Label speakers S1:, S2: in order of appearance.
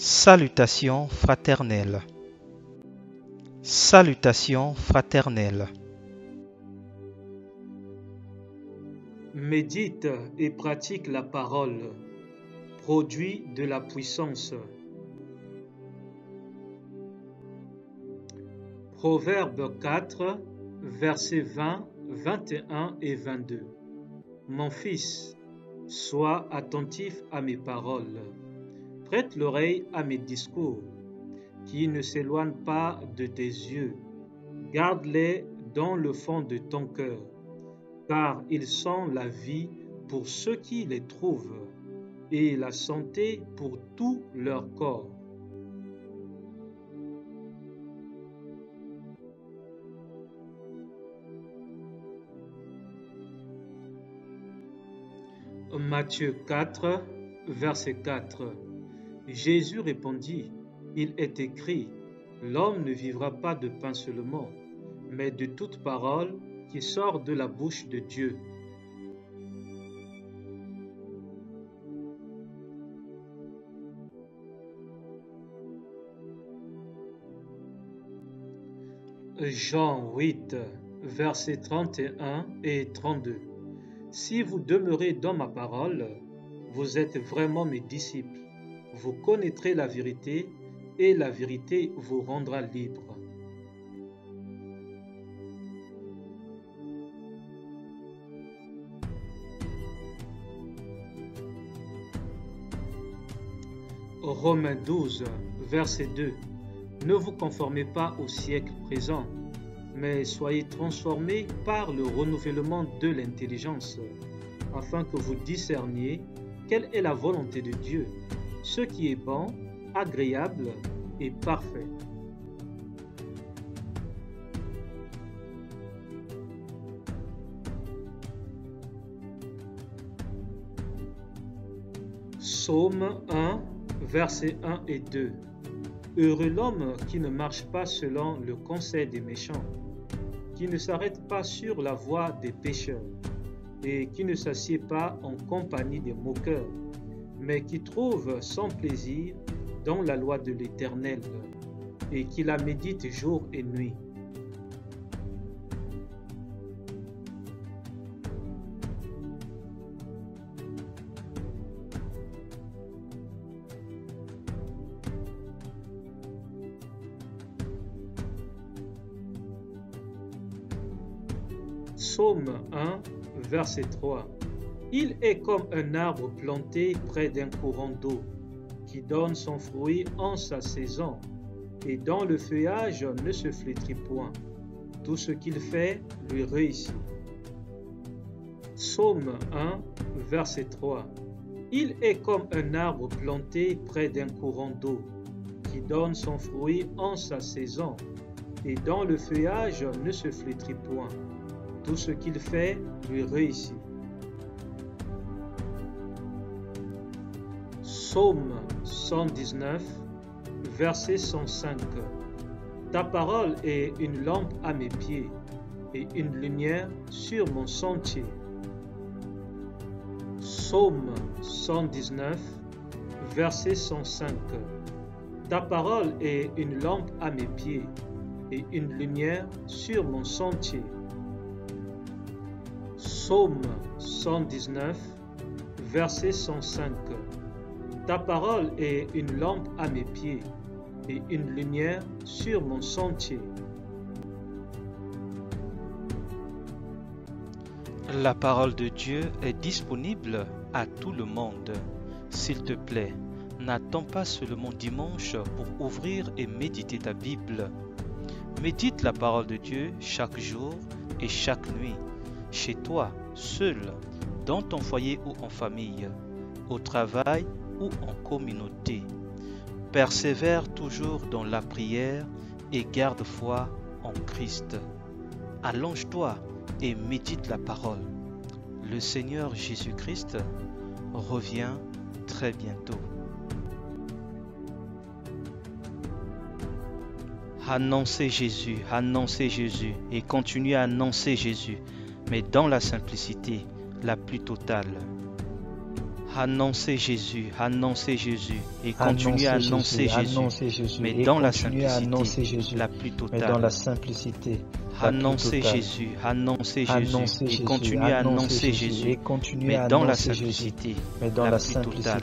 S1: Salutations fraternelles. Salutations fraternelles.
S2: Médite et pratique la parole, produit de la puissance. Proverbe 4, versets 20, 21 et 22. Mon fils, sois attentif à mes paroles. Prête l'oreille à mes discours, qui ne s'éloignent pas de tes yeux. Garde-les dans le fond de ton cœur, car ils sont la vie pour ceux qui les trouvent et la santé pour tout leur corps. Matthieu 4, verset 4. Jésus répondit, « Il est écrit, l'homme ne vivra pas de pain seulement, mais de toute parole qui sort de la bouche de Dieu. » Jean 8, versets 31 et 32. Si vous demeurez dans ma parole, vous êtes vraiment mes disciples. Vous connaîtrez la vérité et la vérité vous rendra libre. Romains 12, verset 2. Ne vous conformez pas au siècle présent, mais soyez transformés par le renouvellement de l'intelligence, afin que vous discerniez quelle est la volonté de Dieu, ce qui est bon, agréable et parfait. Psaume 1, versets 1 et 2. Heureux l'homme qui ne marche pas selon le conseil des méchants, qui ne s'arrête pas sur la voie des pécheurs, et qui ne s'assied pas en compagnie des moqueurs, mais qui trouve son plaisir dans la loi de l'Éternel, et qui la médite jour et nuit. Psaume 1, verset 3. Il est comme un arbre planté près d'un courant d'eau, qui donne son fruit en sa saison, et dont le feuillage ne se flétrit point. Tout ce qu'il fait lui réussit. Psaume 1, verset 3. Il est comme un arbre planté près d'un courant d'eau, qui donne son fruit en sa saison, et dont le feuillage ne se flétrit point. Tout ce qu'il fait lui réussit. Psaume 119, verset 105. Ta parole est une lampe à mes pieds et une lumière sur mon sentier. Psaume 119, verset 105. Ta parole est une lampe à mes pieds et une lumière sur mon sentier. Psaume 119, verset 105. Ta parole est une lampe à mes pieds et une lumière sur mon sentier.
S1: La parole de Dieu est disponible à tout le monde. S'il te plaît, n'attends pas seulement dimanche pour ouvrir et méditer ta Bible. Médite la parole de Dieu chaque jour et chaque nuit, chez toi, seul, dans ton foyer ou en famille, au travail ou en communauté. Persévère toujours dans la prière et garde foi en Christ. Allonge-toi et médite la parole. Le Seigneur Jésus-Christ revient très bientôt. Annoncez Jésus et continuez à annoncer Jésus, mais dans la simplicité la plus totale. Annoncer Jésus et continuer à annoncer Jésus, mais dans la simplicité la plus totale. Annoncer Jésus et continuer à annoncer Jésus, mais dans la simplicité la plus totale.